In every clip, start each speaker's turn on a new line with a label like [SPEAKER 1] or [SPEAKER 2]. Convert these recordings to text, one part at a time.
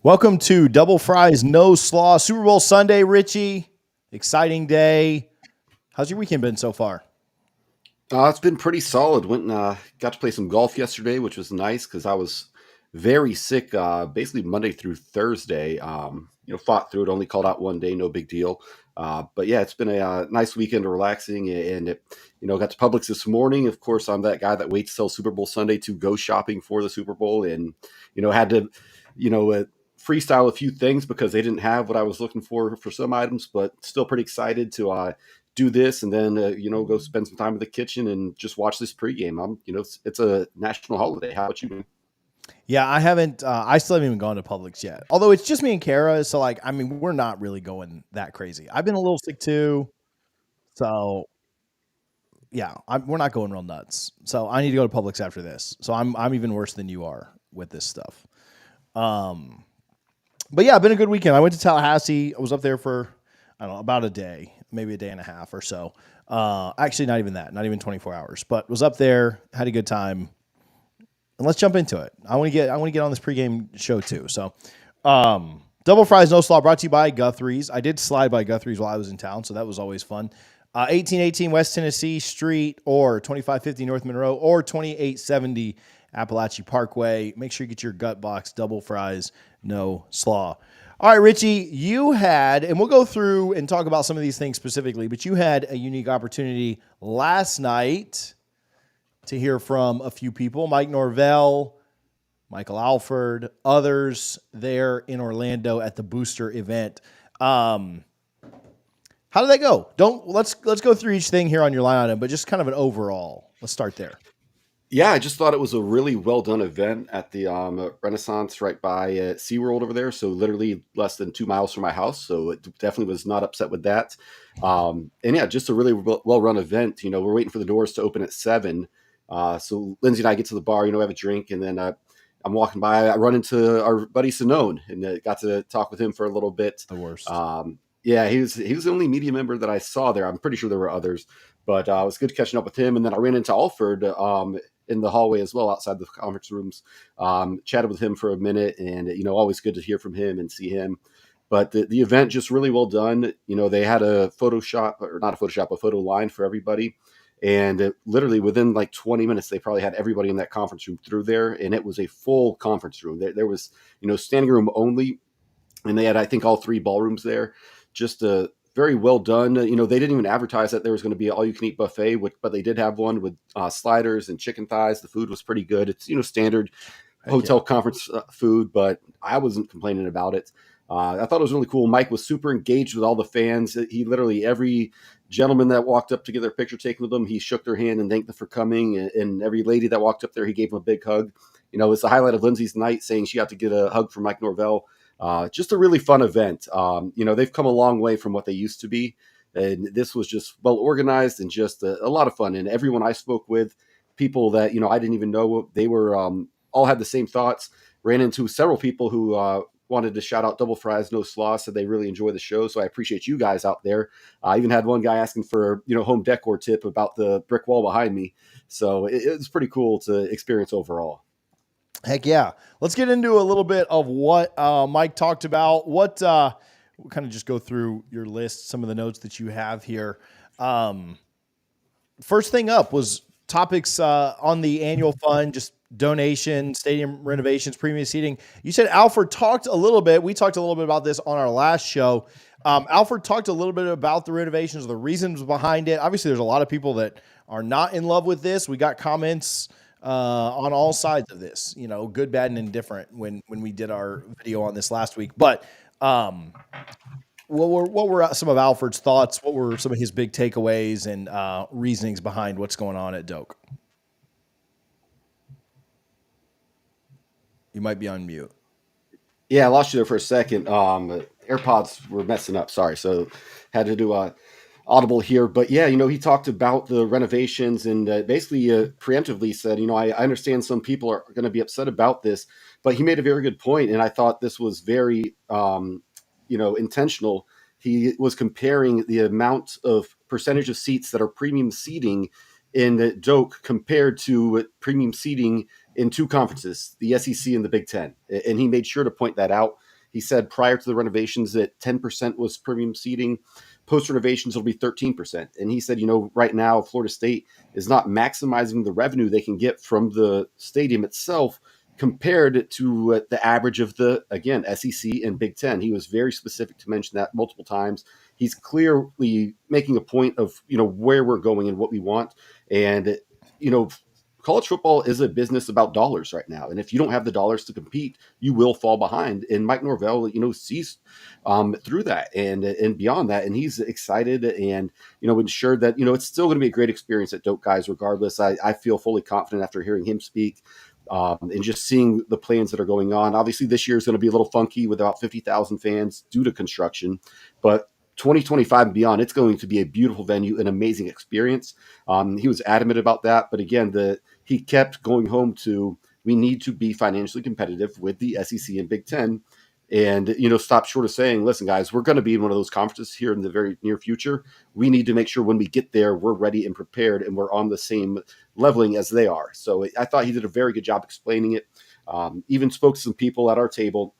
[SPEAKER 1] Welcome to Double Fries No Slaw Super Bowl Sunday, Richie. Exciting day. How's your weekend been so far?
[SPEAKER 2] It's been pretty solid. Went and got to play some golf yesterday, which was nice because I was very sick basically Monday through Thursday. Fought through it, only called out one day, no big deal. But yeah, it's been a nice weekend, relaxing, and got to Publix this morning. Of course, I'm that guy that waits till Super Bowl Sunday to go shopping for the Super Bowl, and had to, you know, uh, freestyle a few things because they didn't have what I was looking for some items, but still pretty excited to do this and then go spend some time in the kitchen and just watch this pregame. It's a national holiday. How about you, man?
[SPEAKER 1] Yeah, I haven't. I still haven't even gone to Publix yet. Although it's just me and Kara, so we're not really going that crazy. I've been a little sick too, so yeah, we're not going real nuts. So I need to go to Publix after this. So I'm even worse than you are with this stuff. Um, but yeah, it's been a good weekend. I went to Tallahassee. I was up there for I don't know about a day, maybe a day and a half or so. Actually, not even that, not even 24 hours. But was up there, had a good time. And let's jump into it. I want to get on this pregame show too. So, Double Fries No Slaw brought to you by Guthrie's. I did slide by Guthrie's while I was in town, so that was always fun. 1818 West Tennessee Street, or 2550 North Monroe, or 2870 Appalachia Parkway. Make sure you get your gut box Double Fries No Slaw. All right, Richie, you had, and we'll go through and talk about some of these things specifically, but you had a unique opportunity last night to hear from a few people. Mike Norvell, Michael Alford, others there in Orlando at the booster event. How did that go? Let's go through each thing here on your line item, but just kind of an overall. Let's start there.
[SPEAKER 2] Yeah, I just thought it was a really well done event at the Renaissance right by SeaWorld over there. So literally less than 2 miles from my house. So it definitely was not upset with that. And yeah, just a really well run event. We're waiting for the doors to open at 7. So Lindsay and I get to the bar, have a drink, and then I'm walking by. I run into our buddy Sinone and got to talk with him for a little bit.
[SPEAKER 1] The worst.
[SPEAKER 2] Yeah, he was the only media member that I saw there. I'm pretty sure there were others, but it was good catching up with him. And then I ran into Alford in the hallway as well, outside the conference rooms. Chatted with him for a minute, and always good to hear from him and see him. But the event just really well done. They had a Photoshop, or not a Photoshop, a photo line for everybody. And literally within like 20 minutes, they probably had everybody in that conference room through there. And it was a full conference room. There was, standing room only. And they had, I think, all 3 ballrooms there. Just very well done. They didn't even advertise that there was going to be an all-you-can-eat buffet, but they did have one with sliders and chicken thighs. The food was pretty good. It's, standard hotel conference food, but I wasn't complaining about it. I thought it was really cool. Mike was super engaged with all the fans. He literally, every gentleman that walked up to get their picture taken with them, he shook their hand and thanked them for coming. And every lady that walked up there, he gave them a big hug. It's the highlight of Lindsay's night, saying she got to get a hug from Mike Norvell. Just a really fun event. They've come a long way from what they used to be. And this was just well organized and just a lot of fun. And everyone I spoke with, people that, I didn't even know, they were all had the same thoughts. Ran into several people who wanted to shout out Double Fries No Slaw, said they really enjoy the show. So I appreciate you guys out there. I even had one guy asking for, home decor tip about the brick wall behind me. So it was pretty cool to experience overall.
[SPEAKER 1] Heck yeah. Let's get into a little bit of what Mike talked about. We'll kind of just go through your list, some of the notes that you have here. First thing up was topics on the annual fund, just donation, stadium renovations, premium seating. You said Alfred talked a little bit. We talked a little bit about this on our last show. Alfred talked a little bit about the renovations, the reasons behind it. Obviously, there's a lot of people that are not in love with this. We got comments on all sides of this, good, bad, and indifferent when we did our video on this last week. But what were some of Alfred's thoughts? What were some of his big takeaways and reasonings behind what's going on at Doak? You might be on mute.
[SPEAKER 2] Yeah, I lost you there for a second. AirPods were messing up. Sorry. So had to do audible here. But yeah, he talked about the renovations and basically preemptively said, I understand some people are going to be upset about this, but he made a very good point. And I thought this was very, intentional. He was comparing the amount of percentage of seats that are premium seating in Doak compared to premium seating in 2 conferences, the SEC and the Big Ten. And he made sure to point that out. He said prior to the renovations that 10% was premium seating. Post renovations, it'll be 13%. And he said, right now, Florida State is not maximizing the revenue they can get from the stadium itself compared to the average of the, again, SEC and Big Ten. He was very specific to mention that multiple times. He's clearly making a point of, where we're going and what we want. And, college football is a business about dollars right now. And if you don't have the dollars to compete, you will fall behind. And Mike Norvell, sees through that and beyond that. And he's excited and, ensured that, it's still going to be a great experience at Dope Guys regardless. I feel fully confident after hearing him speak. And just seeing the plans that are going on. Obviously, this year is going to be a little funky with about 50,000 fans due to construction, but 2025 and beyond, it's going to be a beautiful venue, an amazing experience. He was adamant about that, but again, he kept going home to, we need to be financially competitive with the SEC and Big Ten, and stop short of saying, listen, guys, we're going to be in one of those conferences here in the very near future. We need to make sure when we get there, we're ready and prepared, and we're on the same leveling as they are. So I thought he did a very good job explaining it. Even spoke to some people at our table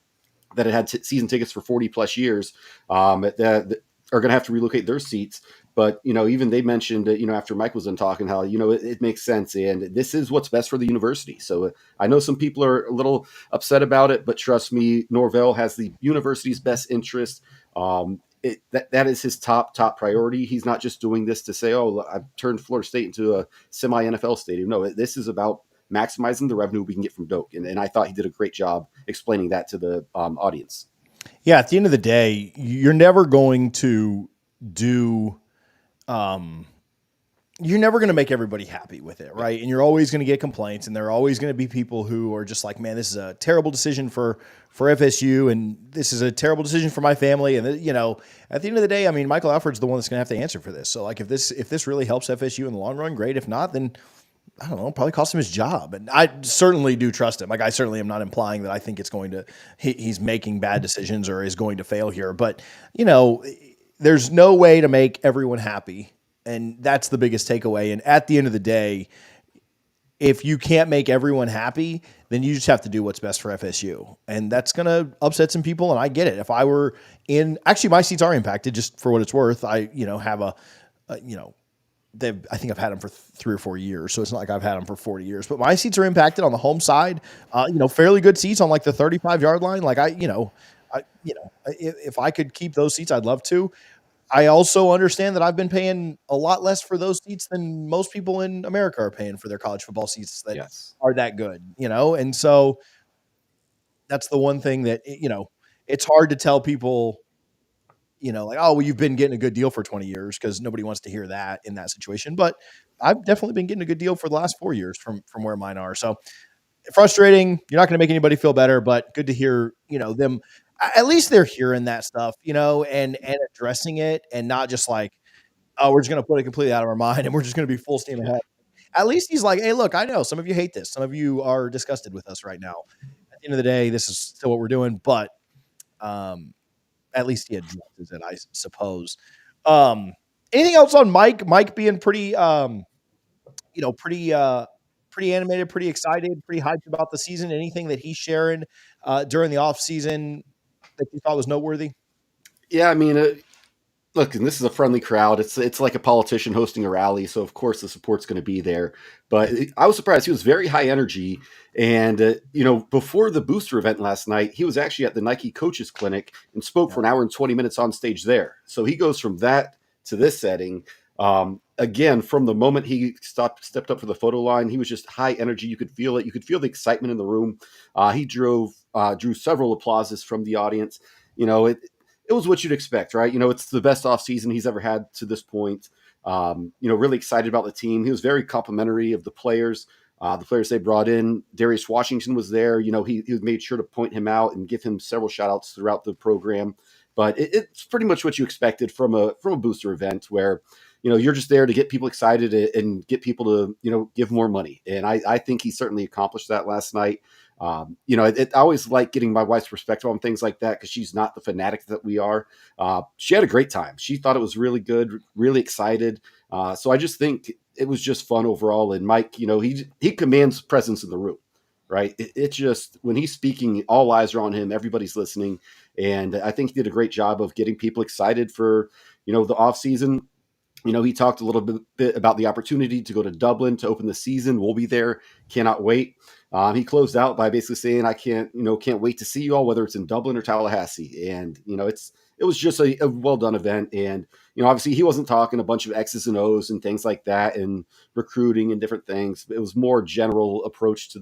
[SPEAKER 2] that had season tickets for 40 plus years that are going to have to relocate their seats. But, even they mentioned, after Mike was done talking, how, it makes sense. And this is what's best for the university. So I know some people are a little upset about it, but trust me, Norvell has the university's best interest. That is his top priority. He's not just doing this to say, oh, I've turned Florida State into a semi NFL stadium. No, this is about maximizing the revenue we can get from Doak. And I thought he did a great job explaining that to the audience.
[SPEAKER 1] Yeah. At the end of the day, you're never going to do, you're never going to make everybody happy with it. Right. And you're always going to get complaints, and there are always going to be people who are just like, man, this is a terrible decision for FSU. And this is a terrible decision for my family. And at the end of the day, I mean, Michael Alford's the one that's going to have to answer for this. So like, if this really helps FSU in the long run, great. If not, then I don't know, probably cost him his job. And I certainly do trust him. Like, I certainly am not implying that I think it's going to, he's making bad decisions or is going to fail here. But, there's no way to make everyone happy. And that's the biggest takeaway. And at the end of the day, if you can't make everyone happy, then you just have to do what's best for FSU. And that's going to upset some people. And I get it. If I were actually my seats are impacted, just for what it's worth. I, have I think I've had them for 3 or 4 years, so it's not like I've had them for 40 years. But my seats are impacted on the home side. Fairly good seats on like the 35-yard line. Like if I could keep those seats, I'd love to. I also understand that I've been paying a lot less for those seats than most people in America are paying for their college football seats that are that good. And so that's the one thing that it's hard to tell people. Like, oh, well, you've been getting a good deal for 20 years, because nobody wants to hear that in that situation. But I've definitely been getting a good deal for the last 4 years from where mine are. So frustrating. You're not going to make anybody feel better, but good to hear, them. At least they're hearing that stuff, and addressing it, and not just like, oh, we're just going to put it completely out of our mind and we're just going to be full steam ahead. At least he's like, hey, look, I know some of you hate this. Some of you are disgusted with us right now. At the end of the day, this is still what we're doing, but, at least he addresses it, I suppose. Anything else on Mike? Mike being pretty, pretty animated, pretty excited, pretty hyped about the season. Anything that he's sharing during the off season that you thought was noteworthy?
[SPEAKER 2] Yeah, I mean, look, and this is a friendly crowd. It's like a politician hosting a rally, so of course the support's going to be there. But I was surprised. He was very high energy, and before the booster event last night, he was actually at the Nike Coaches Clinic and spoke for an hour and 20 minutes on stage there. So he goes from that to this setting. Again, from the moment he stepped up for the photo line, he was just high energy. You could feel it. You could feel the excitement in the room. He drew several applauses from the audience. It was what you'd expect, right? It's the best offseason he's ever had to this point. Really excited about the team. He was very complimentary of the players they brought in. Darius Washington was there. He made sure to point him out and give him several shout outs throughout the program. But it's pretty much what you expected from a booster event, where you're just there to get people excited and get people to give more money. And I think he certainly accomplished that last night. I always like getting my wife's perspective on things like that, because she's not the fanatic that we are. She had a great time. She thought it was really good, really excited. So I just think it was just fun overall. And Mike, he commands presence in the room, right? It just, when he's speaking, all eyes are on him. Everybody's listening. And I think he did a great job of getting people excited for, the off season. He talked a little bit about the opportunity to go to Dublin to open the season. We'll be there. Cannot wait. He closed out by basically saying, I can't wait to see you all, whether it's in Dublin or Tallahassee. And, it was just a well done event. And, obviously he wasn't talking a bunch of X's and O's and things like that and recruiting and different things. It was more general approach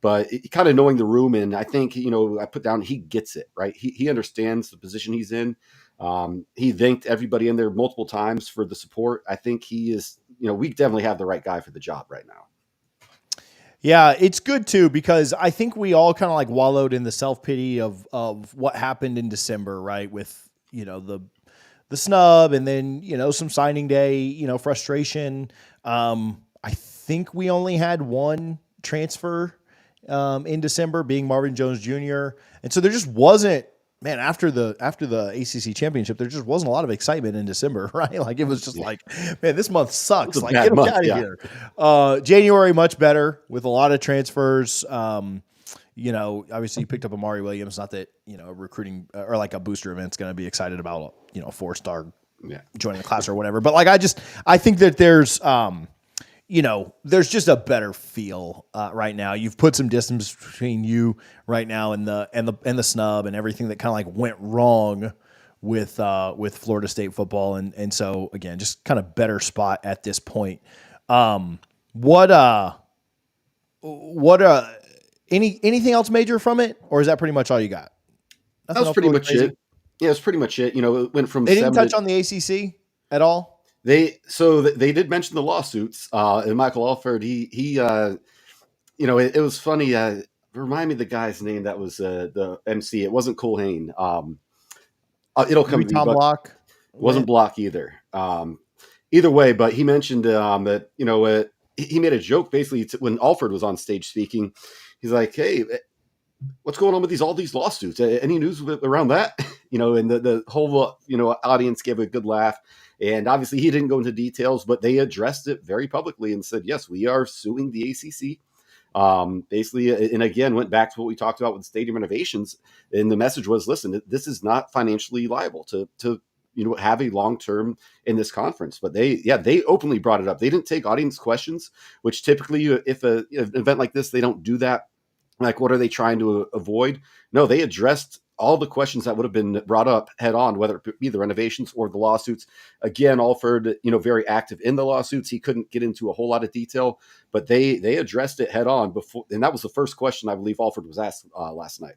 [SPEAKER 2] but kind of knowing the room. And I think, I put down, he gets it, right? He understands the position he's in. He thanked everybody in there multiple times for the support. I think he is, we definitely have the right guy for the job right now.
[SPEAKER 1] Yeah, it's good too, because I think we all kind of like wallowed in the self-pity of what happened in December, right? With, the snub and then, some signing day, frustration. I think we only had one transfer in December, being Marvin Jones Jr. And so there just wasn't, man, after the ACC championship, there just wasn't a lot of excitement in December, right? Like it was just like, man, this month sucks. Like get them out of here. January much better with a lot of transfers. Obviously you picked up Amari Williams. Not that recruiting or like a booster event's going to be excited about a 4-star joining the class or whatever. But like I think that there's there's just a better feel right now. You've put some distance between you right now and the snub and everything that kind of like went wrong with Florida State football. And so again, just kind of better spot at this point. Anything else major from it, or is that pretty much all you got?
[SPEAKER 2] That was pretty much it. Yeah, it's pretty much it. It went from.
[SPEAKER 1] They didn't touch on the ACC at all.
[SPEAKER 2] They did mention the lawsuits. And Michael Alford, he it was funny. Remind me the guy's name that was the MC. It wasn't Culhane. It'll come to me.
[SPEAKER 1] Tom Block
[SPEAKER 2] wasn't Block either. Either way, but he mentioned that he made a joke basically when Alford was on stage speaking. He's like, "Hey, what's going on with all these lawsuits? Any news around that?" And the whole audience gave a good laugh. And obviously he didn't go into details, but they addressed it very publicly and said, yes, we are suing the ACC. Basically, and again, went back to what we talked about with stadium renovations. And the message was, listen, this is not financially liable to have a long-term in this conference. But they openly brought it up. They didn't take audience questions, which typically if an event like this, they don't do that. Like, what are they trying to avoid? No, they addressed all the questions that would have been brought up head on, whether it be the renovations or the lawsuits. Again, Alford, very active in the lawsuits. He couldn't get into a whole lot of detail, but they addressed it head on before. And that was the first question I believe Alford was asked last night.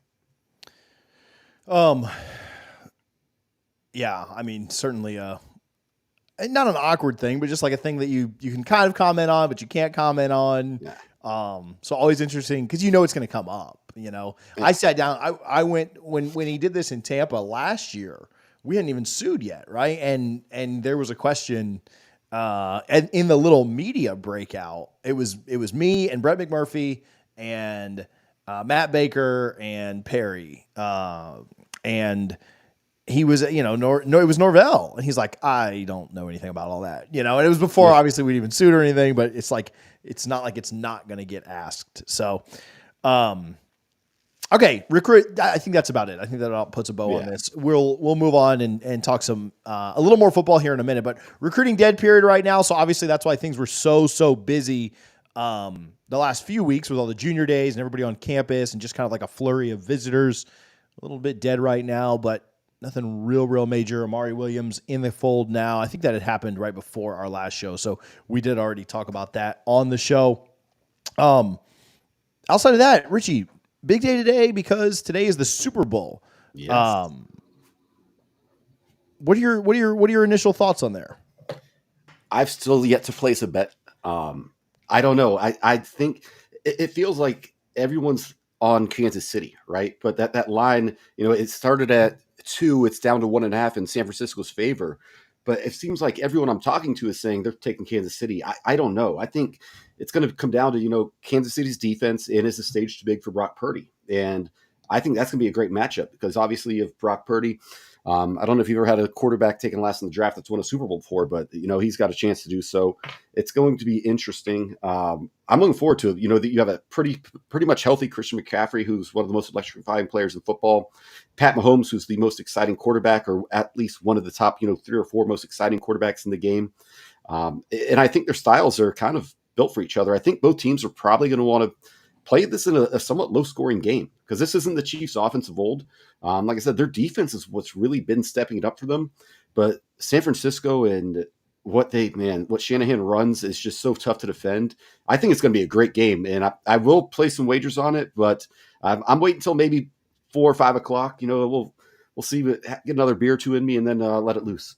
[SPEAKER 1] Yeah, I mean, certainly, not an awkward thing, but just like a thing that you can kind of comment on, but you can't comment on. Yeah. So always interesting because it's going to come up. I sat down. I went when he did this in Tampa last year. We hadn't even sued yet, right? And there was a question, and in the little media breakout, it was me and Brett McMurphy and Matt Baker and Perry, and he was, it was Norvell, and he's like, I don't know anything about all that, and it was before obviously we'd even sued or anything, but it's like. It's not like it's not going to get asked. So, okay, recruit. I think that's about it. I think that about puts a bow on this. We'll move on and talk some a little more football here in a minute. But recruiting dead period right now. So obviously that's why things were so busy the last few weeks with all the junior days and everybody on campus and just kind of like a flurry of visitors. A little bit dead right now, but nothing real major. Amari Williams in the fold now. I think that had happened right before our last show, so we did already talk about that on the show. Outside of that, Richie, big day today because today is the Super Bowl.
[SPEAKER 2] Yes.
[SPEAKER 1] What are your initial thoughts on there?
[SPEAKER 2] I've still yet to place a bet. I don't know. I think it feels like everyone's on Kansas City, right? But that line, it started at 2, it's down to 1.5 in San Francisco's favor. But it seems like everyone I'm talking to is saying they're taking Kansas City. I don't know. I think it's going to come down to, Kansas City's defense, and is the stage too big for Brock Purdy? And I think that's going to be a great matchup because obviously of Brock Purdy, I don't know if you've ever had a quarterback taken last in the draft that's won a Super Bowl before, but he's got a chance to do so. It's going to be interesting. I'm looking forward to it. That you have a pretty much healthy Christian McCaffrey, who's one of the most electrifying players in football. Pat Mahomes, who's the most exciting quarterback, or at least one of the top 3 or 4 most exciting quarterbacks in the game. And I think their styles are kind of built for each other. I think both teams are probably going to want to play this in a somewhat low-scoring game because this isn't the Chiefs' offense of old. Like I said, their defense is what's really been stepping it up for them. But San Francisco and what Shanahan runs is just so tough to defend. I think it's going to be a great game, and I will play some wagers on it, but I'm waiting until maybe 4 or 5 o'clock. We'll see, get another beer or two in me, and then let it loose.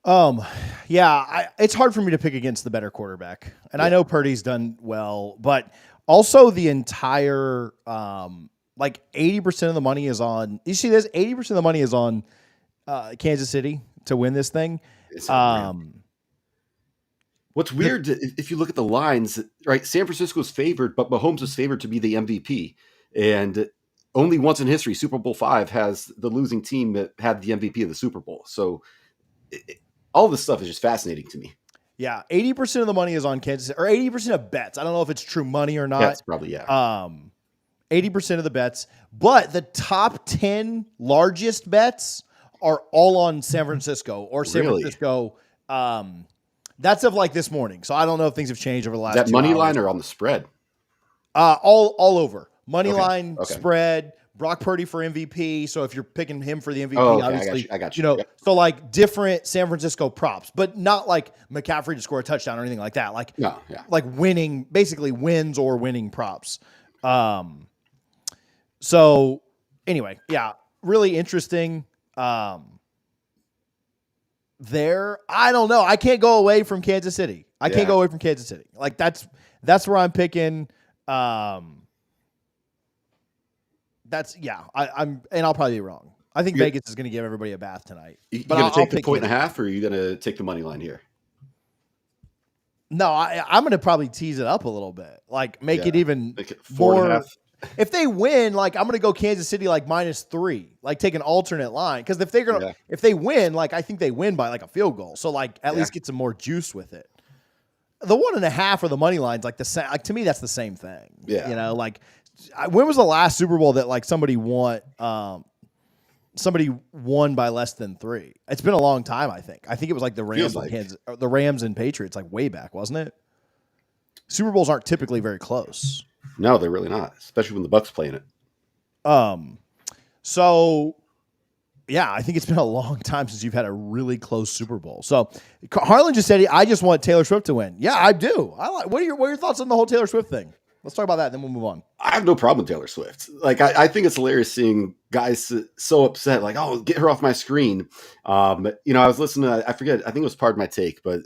[SPEAKER 1] It's hard for me to pick against the better quarterback. And I know Purdy's done well, but also the entire, 80% of the money is on, you see this, 80% of the money is on Kansas City to win this thing.
[SPEAKER 2] What's weird, if you look at the lines, right? San Francisco's favored, but Mahomes is favored to be the MVP. And only once in history, Super Bowl V has the losing team that had the MVP of the Super Bowl. So all this stuff is just fascinating to me.
[SPEAKER 1] Yeah, 80% of the money is on Kansas City, or 80% of bets. I don't know if it's true money or not.
[SPEAKER 2] That's probably,
[SPEAKER 1] 80% of the bets, but the top 10 largest bets are all on San Francisco or San Francisco. That's of this morning. So I don't know if things have changed over the last 2 hours.
[SPEAKER 2] Is that money line or on the spread?
[SPEAKER 1] All over. Money line, spread, Brock Purdy for MVP. So if you're picking him for the MVP, obviously,
[SPEAKER 2] I got you.
[SPEAKER 1] So different San Francisco props, but not McCaffrey to score a touchdown or anything like that. Winning, basically wins or winning props. So anyway, really interesting. There, I don't know. I can't go away from Kansas City. Can't go away from Kansas City. That's where I'm picking. I'm and I'll probably be wrong. I think Vegas is going to give everybody a bath tonight.
[SPEAKER 2] You going to take the 1.5, or are you going to take the money line here?
[SPEAKER 1] No, I'm going to probably tease it up a little bit. Make it even
[SPEAKER 2] make it 4.5.
[SPEAKER 1] more. If they win, I'm going to go Kansas City -3, take an alternate line. Because if they win, I think they win by a field goal. So at least get some more juice with it. The 1.5 or the money line's the same. To me, that's the same thing.
[SPEAKER 2] Yeah.
[SPEAKER 1] When was the last Super Bowl that somebody won? Somebody won by less than 3. It's been a long time. I think it was the Rams, the Rams and Patriots, way back, wasn't it? Super Bowls aren't typically very close.
[SPEAKER 2] No, they're really not, especially when the Bucs playing it.
[SPEAKER 1] So I think it's been a long time since you've had a really close Super Bowl. So Harlan just said, I just want Taylor Swift to win. Yeah, I do. What are your thoughts on the whole Taylor Swift thing? Let's talk about that, and then we'll move on.
[SPEAKER 2] I have no problem with Taylor Swift. I think it's hilarious seeing guys so upset, oh, get her off my screen. I was listening to, I forget, I think it was Part of My Take, but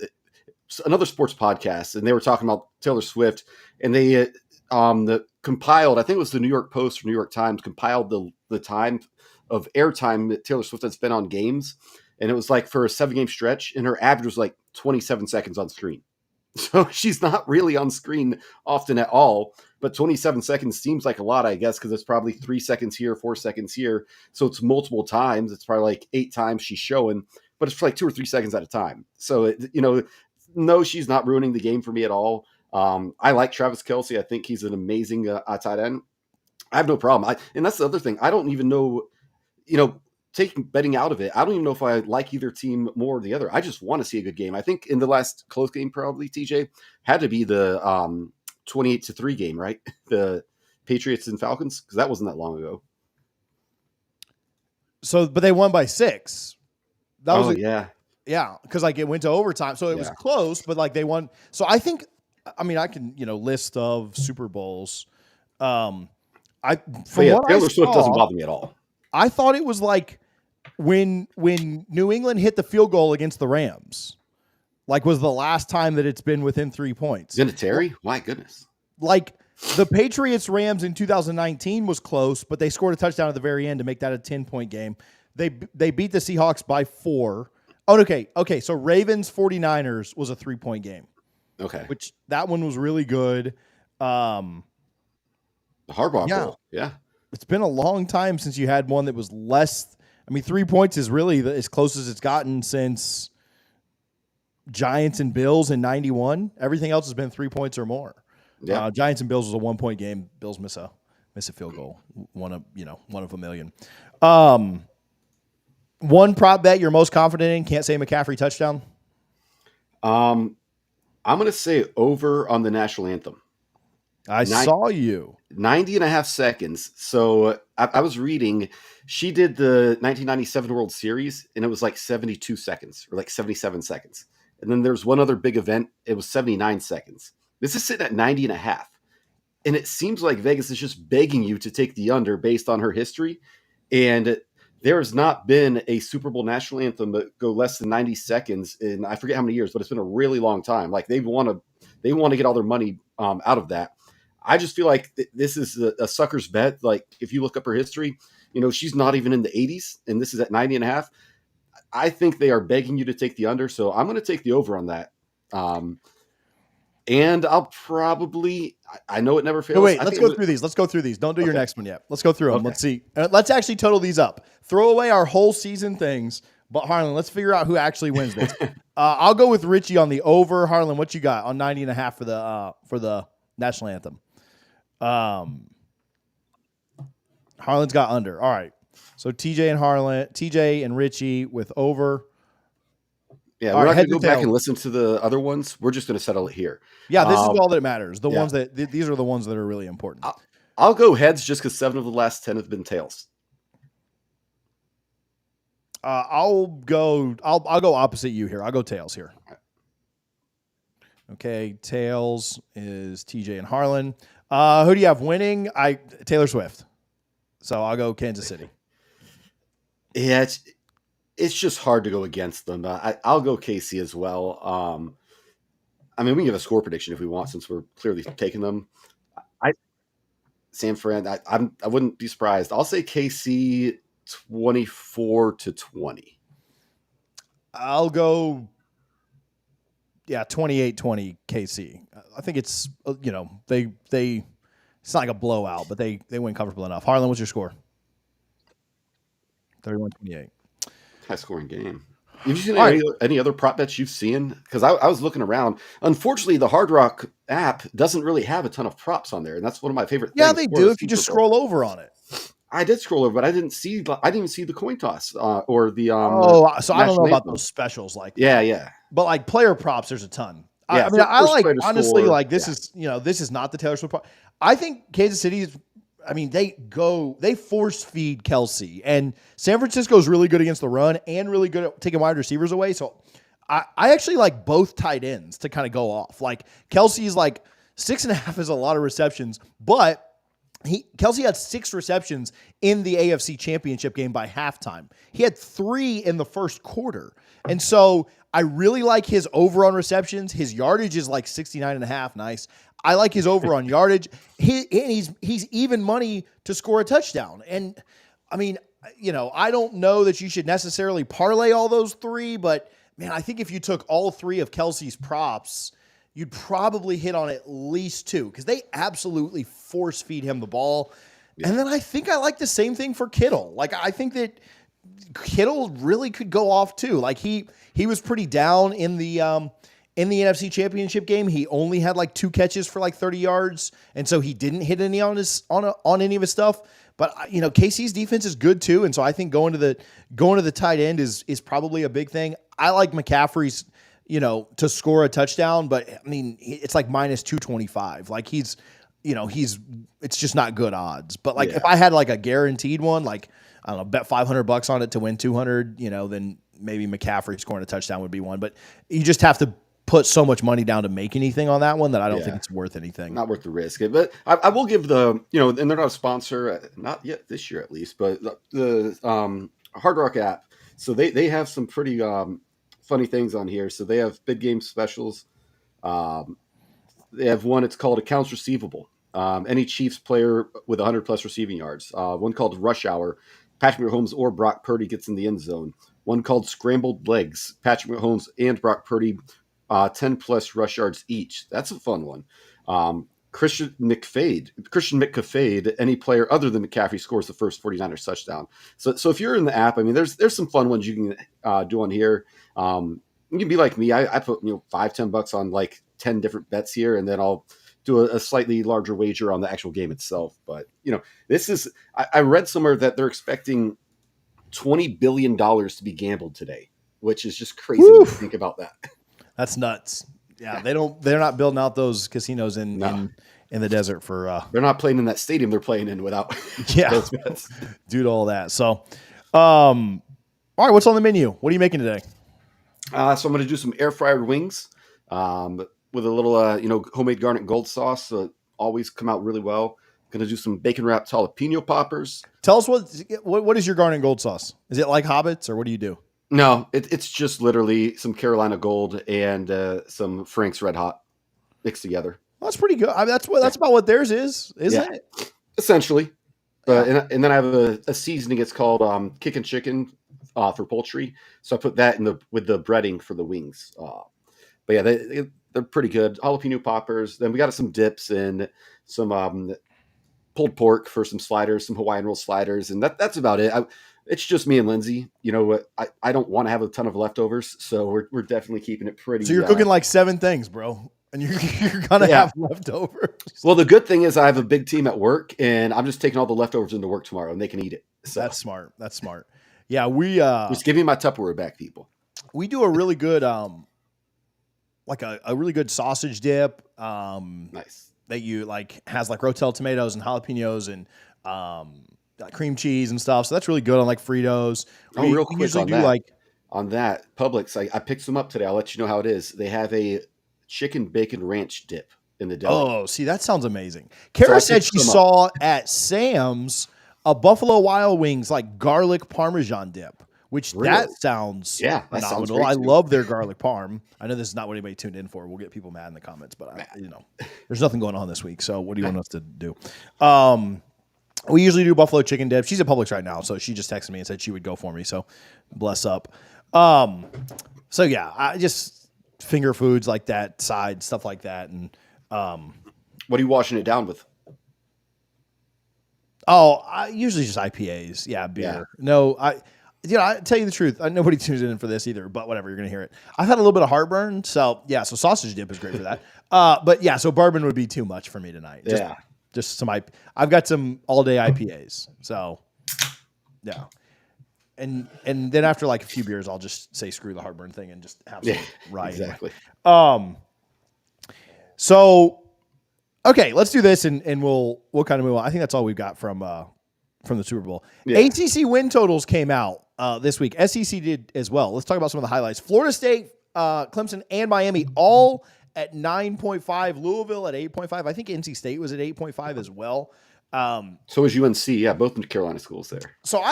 [SPEAKER 2] another sports podcast, and they were talking about Taylor Swift, and they compiled, I think it was the New York Post or New York Times, compiled the time of airtime that Taylor Swift had spent on games, and it was for a 7-game stretch, and her average was 27 seconds on screen. So she's not really on screen often at all, but 27 seconds seems like a lot, I guess, because it's probably 3 seconds here, 4 seconds here. So it's multiple times. It's probably 8 times she's showing, but it's for 2 or 3 seconds at a time. So, no, she's not ruining the game for me at all. I like Travis Kelce. I think he's an amazing tight end. I have no problem. And that's the other thing. I don't even know, taking betting out of it, I don't even know if I like either team more or the other. I just want to see a good game. I think in the last close game, probably TJ had to be the 28-3 game, right? The Patriots and Falcons, because that wasn't that long ago.
[SPEAKER 1] So, but they won by 6. That was because it went to overtime, so it was close, but they won. So I think, I can list of Super Bowls. Taylor
[SPEAKER 2] Swift doesn't bother me at all.
[SPEAKER 1] I thought it was when New England hit the field goal against the Rams, was the last time that it's been within 3 points.
[SPEAKER 2] Vinatieri? My goodness.
[SPEAKER 1] The Patriots Rams in 2019 was close, but they scored a touchdown at the very end to make that a 10-point game. They beat the Seahawks by 4. Oh, okay. So Ravens 49ers was a 3-point game.
[SPEAKER 2] Okay.
[SPEAKER 1] Which that one was really good.
[SPEAKER 2] The Harbaugh Bowl. Yeah.
[SPEAKER 1] it's been a long time since you had one that was less. I mean, 3 points is really as close as it's gotten since Giants and Bills in '91. Everything else has been 3 points or more.
[SPEAKER 2] Yeah.
[SPEAKER 1] Giants and Bills was a 1 point game. Bills miss a field goal, one of a million. One prop bet you're most confident in. Can't say McCaffrey touchdown.
[SPEAKER 2] I'm going to say over on the national anthem.
[SPEAKER 1] I saw you.
[SPEAKER 2] 90 and a half seconds. So I was reading, she did the 1997 World Series, and it was like 72 seconds or like 77 seconds. And then there's one other big event. It was 79 seconds. This is sitting at 90 and a half. And it seems like Vegas is just begging you to take the under based on her history. And there has not been a Super Bowl national anthem that go less than 90 seconds in, I forget how many years, but it's been a really long time. Like they want to get all their money out of that. I just feel like this is a sucker's bet. Like if you look up her history, she's not even in the 80s, and this is at 90 and a half. I think they are begging you to take the under, so I'm going to take the over on that. And I'll probably, I know it never fails.
[SPEAKER 1] Wait, let's go through these. Let's go through these. Don't do your next one yet. Let's go through them. Let's see. Let's actually total these up. Throw away our whole season things. But Harlan, let's figure out who actually wins this. I'll go with Richie on the over. Harlan, what you got on 90 and a half for the national anthem? Harlan's got under. All right. So TJ and Richie with over.
[SPEAKER 2] Yeah, we're not going to go back and listen to the other ones. We're just going to settle it here.
[SPEAKER 1] Yeah, this is all that matters. The ones that these are the ones that are really important.
[SPEAKER 2] I'll go heads just because 7 of the last 10 have been tails.
[SPEAKER 1] I'll go opposite you here. I'll go tails here. Okay, tails is TJ and Harlan. Who do you have winning? Taylor Swift. So I'll go Kansas City.
[SPEAKER 2] Yeah, it's just hard to go against them. I'll go KC as well. I mean, we can give a score prediction if we want, since we're clearly taking them. San Fran, I wouldn't be surprised. I'll say KC 24-20.
[SPEAKER 1] I'll go 28-20 KC. I think it's they it's not like a blowout, but they win comfortable enough. Harlan, what's your score? 31-28.
[SPEAKER 2] High scoring game. Have you seen any other prop bets you've seen? Because I was looking around. Unfortunately, the Hard Rock app doesn't really have a ton of props on there, and that's one of my favorite things.
[SPEAKER 1] Yeah, they do if you just scroll over on it.
[SPEAKER 2] I did scroll over, but I didn't even see the coin toss or the.
[SPEAKER 1] So I don't know about those specials like.
[SPEAKER 2] Yeah.
[SPEAKER 1] But like player props, there's a ton.
[SPEAKER 2] Yeah,
[SPEAKER 1] I mean, I like honestly score, like this is this is not the Taylor Swift. I think Kansas City is. I mean, they force feed Kelsey, and San Francisco is really good against the run and really good at taking wide receivers away. So I actually like both tight ends to kind of go off. Like Kelsey's like 6.5 is a lot of receptions, but Kelsey had 6 receptions in the AFC Championship game by halftime. He had 3 in the first quarter. And so I really like his over on receptions. His yardage is like 69.5. Nice. I like his over on yardage. He's even money to score a touchdown. And I mean, I don't know that you should necessarily parlay all those 3, but man, I think if you took all 3 of Kelsey's props, you'd probably hit on at least 2 because they absolutely force feed him the ball. Yeah. And then I think I like the same thing for Kittle. Like I think that Kittle really could go off too. Like he was pretty down in the NFC Championship game. He only had like 2 catches for like 30 yards, and so he didn't hit any on any of his stuff. But KC's defense is good too, and so I think going to the tight end is probably a big thing. I like McCaffrey's to score a touchdown, but I mean it's like minus 225. Like it's just not good odds. But like if I had like a guaranteed one, like I don't know, bet $500 on it to win 200, then maybe McCaffrey scoring a touchdown would be one. But you just have to put so much money down to make anything on that one that I don't think it's worth anything.
[SPEAKER 2] Not worth the risk. But I will give and they're not a sponsor, not yet this year at least, but the Hard Rock app. So they have some pretty funny things on here. So they have big game specials. They have one, it's called Accounts Receivable. Any Chiefs player with 100 plus receiving yards. One called Rush Hour. Patrick Mahomes or Brock Purdy gets in the end zone. One called Scrambled Legs. Patrick Mahomes and Brock Purdy 10 plus rush yards each. That's a fun one. Christian McCafade, any player other than McCaffrey scores the first 49ers touchdown. So if you're in the app, I mean, there's some fun ones you can do on here. You can be like me. I put $5-10 on like 10 different bets here, and then I'll do a slightly larger wager on the actual game itself. But this is I read somewhere that they're expecting $20 billion to be gambled today, which is just crazy to think about that.
[SPEAKER 1] That's nuts. Yeah, they're not building out those casinos in the desert for
[SPEAKER 2] they're not playing in that stadium they're playing in without those bets.
[SPEAKER 1] Due to all that. So all right, what's on the menu? What are you making today?
[SPEAKER 2] So I'm going to do some air fried wings with a little homemade garnet gold sauce. So always come out really well. Going to do some bacon wrapped jalapeno poppers.
[SPEAKER 1] Tell us what is your garnet gold sauce? Is it like Hobbits, or what do you do?
[SPEAKER 2] No, it's just literally some Carolina Gold and some Frank's Red Hot mixed together.
[SPEAKER 1] Well, that's pretty good. I mean, that's about what theirs is, isn't it?
[SPEAKER 2] Essentially. And then I have a seasoning. It's called Kickin' Chicken for poultry. So I put that with the breading for the wings. But yeah, they're pretty good. Jalapeno poppers. Then we got some dips and some pulled pork for some sliders, some Hawaiian roll sliders, and that's about it. It's just me and Lindsay. I don't want to have a ton of leftovers, so we're definitely keeping it pretty.
[SPEAKER 1] So you're cooking like 7 things, bro, and you're gonna have leftovers.
[SPEAKER 2] Well, the good thing is I have a big team at work, and I'm just taking all the leftovers into work tomorrow, and they can eat it. So
[SPEAKER 1] that's smart. Yeah, we
[SPEAKER 2] just give me my Tupperware back, people.
[SPEAKER 1] We do a really good like a really good sausage dip.
[SPEAKER 2] Nice.
[SPEAKER 1] That you like has like Rotel tomatoes and jalapenos and cream cheese and stuff. So that's really good on like Fritos.
[SPEAKER 2] Real quick on that Publix, I picked some up today. I'll let you know how it is. They have a chicken bacon ranch dip in the deli.
[SPEAKER 1] Oh, see, that sounds amazing. Kara said she saw at Sam's a Buffalo Wild Wings like garlic Parmesan dip, which that sounds phenomenal. I love their garlic parm. I know this is not what anybody tuned in for. We'll get people mad in the comments, but there's nothing going on this week. So what do you want us to do? We usually do buffalo chicken dip. She's at Publix right now, so she just texted me and said she would go for me. So bless up. So yeah, I just finger foods like that, side stuff like that, and
[SPEAKER 2] what are you washing it down with?
[SPEAKER 1] Oh, I usually just IPAs. Yeah, beer. Yeah. No, I tell you the truth. Nobody tunes in for this either, but whatever, you're going to hear it. I've had a little bit of heartburn, so yeah, so sausage dip is great for that. But yeah, so bourbon would be too much for me tonight. Just some I've got some all-day IPAs, so yeah. And then after like a few beers, I'll just say screw the heartburn thing and just have some rye.
[SPEAKER 2] Exactly.
[SPEAKER 1] So okay, let's do this and we'll kind of move on. I think that's all we've got from the Super Bowl. Yeah. ACC win totals came out this week. SEC did as well. Let's talk about some of the highlights. Florida State, Clemson, and Miami all at 9.5. Louisville at 8.5. I think NC State was at 8.5 as well.
[SPEAKER 2] So was UNC. Yeah, both in Carolina schools there.
[SPEAKER 1] So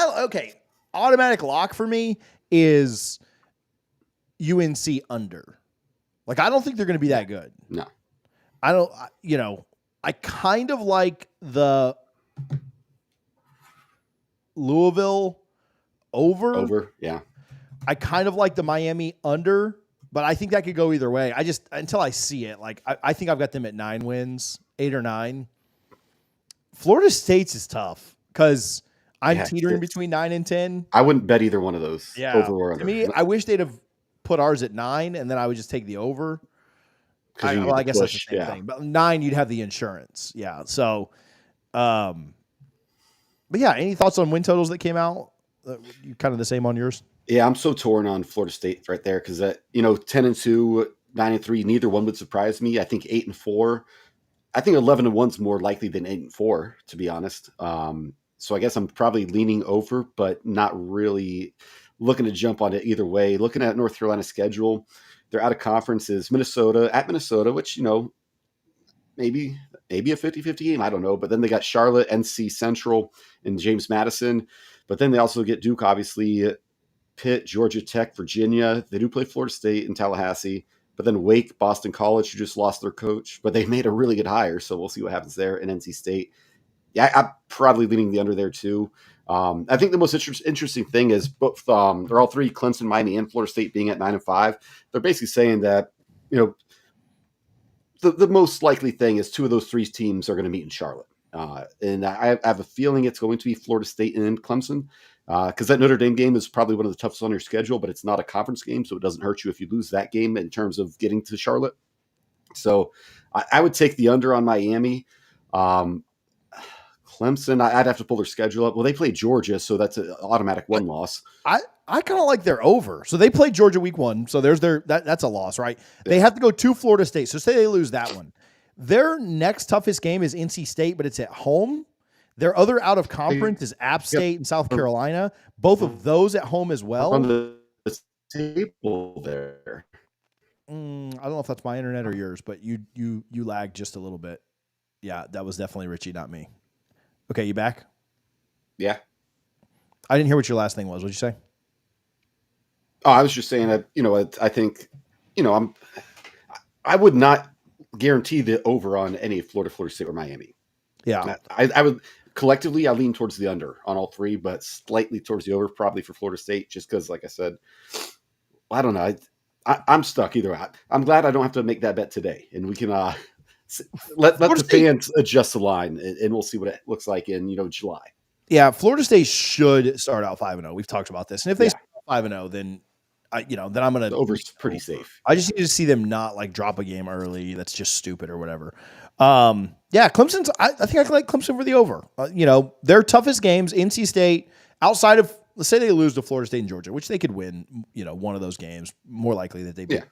[SPEAKER 1] automatic lock for me is UNC under. Like, I don't think they're going to be that good.
[SPEAKER 2] No.
[SPEAKER 1] I don't, I kind of like the Louisville over.
[SPEAKER 2] Over, yeah.
[SPEAKER 1] I kind of like the Miami under, but I think that could go either way. Until I see it, like, I think I've got them at 9 wins, 8 or 9. Florida State's is tough because I'm teetering between 9 and 10.
[SPEAKER 2] I wouldn't bet either one of those.
[SPEAKER 1] Yeah. Over or under. To me, I wish they'd have put ours at 9, and then I would just take the over. I guess that's the same thing. But 9, you'd have the insurance. Yeah. So, but yeah, any thoughts on win totals that came out? Kind of the same on yours?
[SPEAKER 2] Yeah, I'm so torn on Florida State right there because 10-2, 9-3, neither one would surprise me. I think 8-4. I think 11-1's more likely than 8-4, to be honest. So I guess I'm probably leaning over, but not really looking to jump on it either way. Looking at North Carolina's schedule, they're out of conferences. Minnesota, which, maybe a 50-50 game. I don't know. But then they got Charlotte, NC Central, and James Madison. But then they also get Duke, obviously, Pitt, Georgia Tech, Virginia. They do play Florida State and Tallahassee. But then Wake, Boston College, who just lost their coach. But they made a really good hire, so we'll see what happens there. And NC State. Yeah, I'm probably leaning the under there too. I think the most interesting thing is both they're all three, Clemson, Miami, and Florida State being at 9-5. They're basically saying that the most likely thing is two of those three teams are going to meet in Charlotte. And I have a feeling it's going to be Florida State and Clemson, because that Notre Dame game is probably one of the toughest on your schedule, but it's not a conference game, so it doesn't hurt you if you lose that game in terms of getting to Charlotte. So I would take the under on Miami. Clemson, I'd have to pull their schedule up. Well, they play Georgia, so that's an automatic one loss.
[SPEAKER 1] I kind of like their over. So they played Georgia week 1. So there's that's a loss, right? They have to go to Florida State. So say they lose that one. Their next toughest game is NC State, but it's at home. Their other out of conference is App State and South Carolina. Both of those at home as well.
[SPEAKER 2] On the table there.
[SPEAKER 1] I don't know if that's my internet or yours, but you lagged just a little bit. Yeah, that was definitely Richie, not me. Okay, you back?
[SPEAKER 2] Yeah.
[SPEAKER 1] I didn't hear what your last thing was. What'd you say?
[SPEAKER 2] Oh, I was just saying that, I think, I would not guarantee the over on any Florida State, or Miami.
[SPEAKER 1] Yeah.
[SPEAKER 2] I would collectively, I lean towards the under on all three, but slightly towards the over probably for Florida State, just because, like I said, I don't know. I'm stuck either way. I'm glad I don't have to make that bet today, and we can let the fans adjust the line, and we'll see what it looks like in July.
[SPEAKER 1] Yeah, Florida State should start out 5-0. We've talked about this, and if they start out 5-0, then then I'm gonna.
[SPEAKER 2] The over's pretty safe.
[SPEAKER 1] I just need to see them not like drop a game early. That's just stupid or whatever. Yeah, Clemson's. I think I can like Clemson for the over. Their toughest games, NC State, outside of, let's say they lose to Florida State and Georgia, which they could win, one of those games, more likely that they beat. Yeah.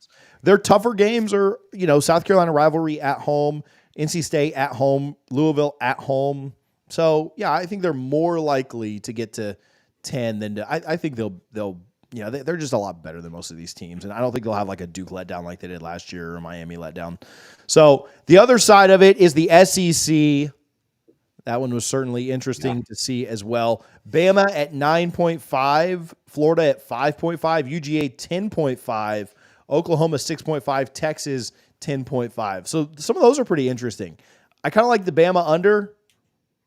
[SPEAKER 1] Their tougher games are, South Carolina rivalry at home, NC State at home, Louisville at home. So, yeah, I think they're more likely to get to 10 than to, I think they'll they're just a lot better than most of these teams. And I don't think they'll have like a Duke letdown like they did last year or a Miami letdown. So the other side of it is the SEC. That one was certainly interesting to see as well. Bama at 9.5, Florida at 5.5, UGA 10.5, Oklahoma 6.5, Texas 10.5. So some of those are pretty interesting. I kind of like the Bama under.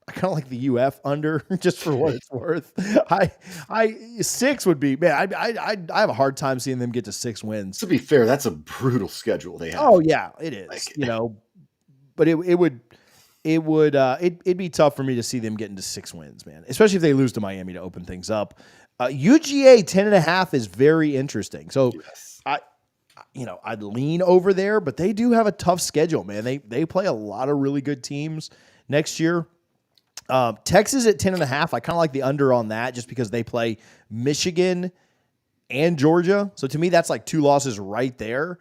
[SPEAKER 1] I kind of like the UF under, just for what it's worth. I 6 would be, man. I have a hard time seeing them get to 6 wins.
[SPEAKER 2] To be fair, that's a brutal schedule they have.
[SPEAKER 1] Oh yeah, it is. But it'd be tough for me to see them getting to 6 wins, man. Especially if they lose to Miami to open things up. UGA 10.5 is very interesting. So yes. I'd lean over there, but they do have a tough schedule, man. They play a lot of really good teams next year. Texas at 10.5. I kind of like the under on that just because they play Michigan and Georgia. So to me, that's like 2 losses right there.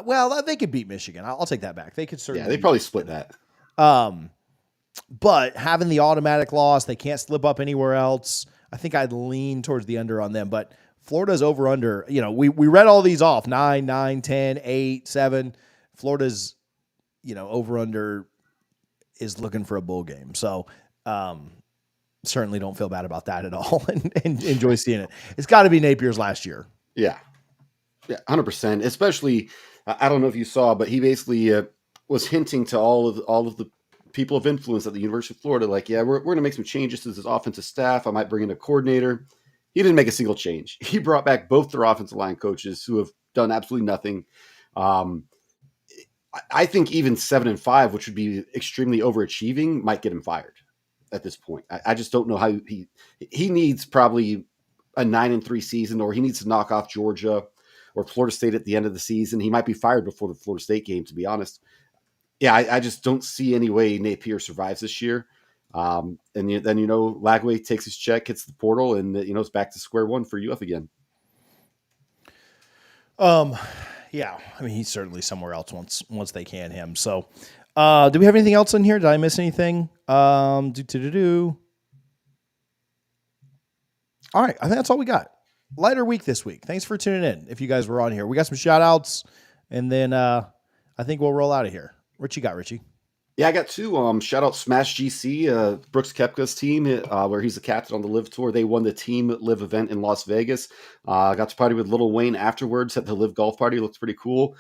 [SPEAKER 1] Well, they could beat Michigan. I'll take that back. They could certainly.
[SPEAKER 2] Yeah, they probably split that.
[SPEAKER 1] But having the automatic loss, they can't slip up anywhere else. I think I'd lean towards the under on them. But Florida's over under. We read all these off: 9, 9, 10, 8, 7. Florida's, over under is looking for a bowl game. So certainly don't feel bad about that at all, and enjoy seeing it. It's got to be Napier's last year.
[SPEAKER 2] Yeah, 100%. Especially, I don't know if you saw, but he basically was hinting to all of the people of influence at the University of Florida, like, yeah, we're going to make some changes to this offensive staff. I might bring in a coordinator. He didn't make a single change. He brought back both their offensive line coaches who have done absolutely nothing. I think even 7-5, which would be extremely overachieving, might get him fired at this point. I just don't know how he needs probably a 9-3 season, or he needs to knock off Georgia or Florida State at the end of the season. He might be fired before the Florida State game, to be honest. Yeah, I just don't see any way Napier survives this year. And then, Lagway takes his check, hits the portal, and, it's back to square one for UF again.
[SPEAKER 1] Yeah, I mean, he's certainly somewhere else once they can him. So, do we have anything else in here? Did I miss anything? All right, I think that's all we got. Lighter week this week. Thanks for tuning in. If you guys were on here, we got some shout outs, and then I think we'll roll out of here. What you got, Richie?
[SPEAKER 2] Yeah, I got 2. Shout out Smash GC, Brooks Koepka's team, where he's the captain on the Live Tour. They won the Team Live event in Las Vegas. Got to party with Little Wayne afterwards at the Live Golf Party. Looked pretty cool.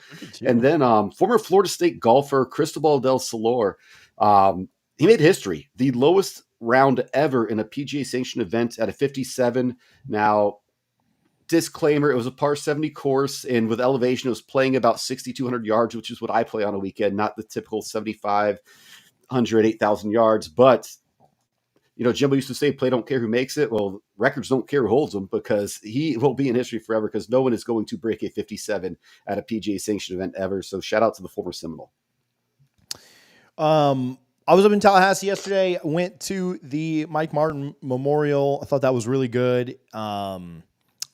[SPEAKER 2] And then former Florida State golfer Cristobal del Solar, he made history. The lowest round ever in a PGA sanctioned event at a 57. Now, disclaimer, it was a par 70 course, and with elevation, it was playing about 6,200 yards, which is what I play on a weekend, not the typical 7,500, 8,000 yards. But, Jimbo used to say, play don't care who makes it. Well, records don't care who holds them, because he will be in history forever, because no one is going to break a 57 at a PGA sanctioned event ever. So shout out to the former Seminole.
[SPEAKER 1] I was up in Tallahassee yesterday, went to the Mike Martin Memorial. I thought that was really good.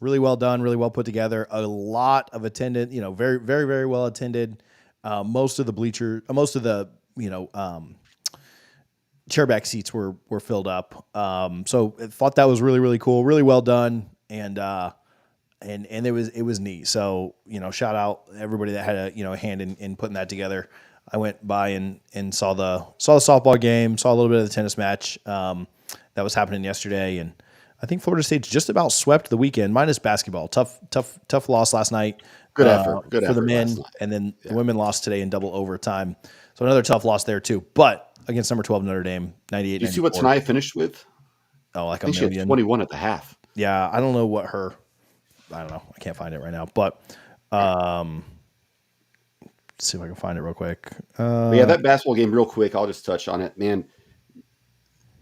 [SPEAKER 1] Really well done, really well put together. A lot of attendance, very, very, very well attended. Most of the chairback seats were filled up. So I thought that was really, really cool, really well done. And it was neat. So, shout out everybody that had a hand in putting that together. I went by and saw the softball game, saw a little bit of the tennis match that was happening yesterday, and I think Florida State's just about swept the weekend, minus basketball. Tough loss last night.
[SPEAKER 2] Good effort
[SPEAKER 1] for the men, and then the women lost today in double overtime. So another tough loss there too. But against number 12 Notre Dame, 98.
[SPEAKER 2] Did you see what Tanaya finished with?
[SPEAKER 1] Oh, like
[SPEAKER 2] I think she had 21 at the half.
[SPEAKER 1] Yeah, I don't know what I don't know. I can't find it right now, but. See if I can find it real quick.
[SPEAKER 2] That basketball game, real quick, I'll just touch on it, man.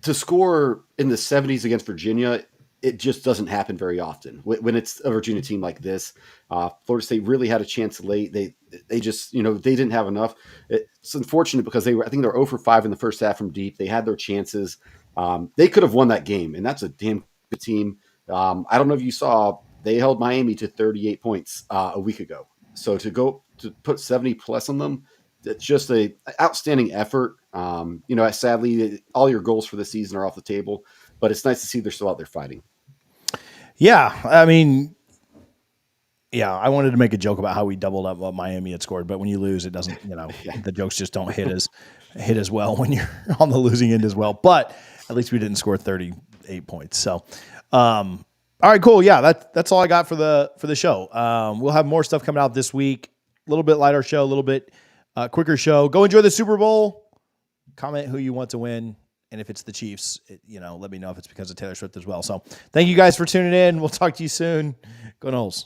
[SPEAKER 2] To score in the 70s against Virginia, it just doesn't happen very often. When it's a Virginia team like this, Florida State really had a chance late. They just, they didn't have enough. It's unfortunate because I think they were 0 for 5 in the first half from deep. They had their chances. They could have won that game, and that's a damn good team. I don't know if you saw, they held Miami to 38 points a week ago. So to put 70 plus on them, it's just a outstanding effort. Sadly, all your goals for the season are off the table, but it's nice to see they're still out there fighting.
[SPEAKER 1] Yeah, I mean, I wanted to make a joke about how we doubled up what Miami had scored, but when you lose, it doesn't. The jokes just don't hit as well when you're on the losing end as well. But at least we didn't score 38 points. So. All right, cool. Yeah, that's all I got for the show. We'll have more stuff coming out this week. A little bit lighter show, a little bit quicker show. Go enjoy the Super Bowl. Comment who you want to win, and if it's the Chiefs, let me know if it's because of Taylor Swift as well. So, thank you guys for tuning in. We'll talk to you soon. Go Noles.